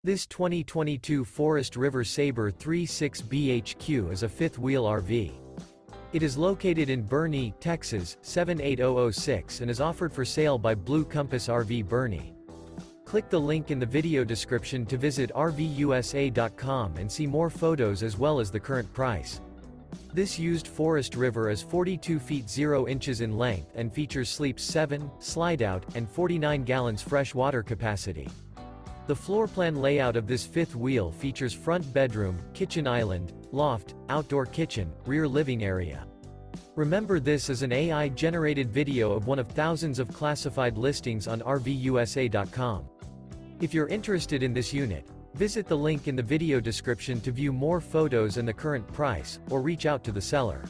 This 2022 Forest River Sabre 3.6 BHQ is a fifth-wheel RV. It is located in Boerne, Texas, 78006 and is offered for sale by Blue Compass RV Boerne. Click the link in the video description to visit RVUSA.com and see more photos as well as the current price. This used Forest River is 42 feet 0 inches in length and features sleeps 7, Slideout, and 49 gallons fresh water capacity. The floor plan layout of this fifth wheel features front bedroom, kitchen island, loft, outdoor kitchen, rear living area. Remember, this is an AI-generated video of one of thousands of classified listings on RVUSA.com. If you're interested in this unit, visit the link in the video description to view more photos and the current price, or reach out to the seller.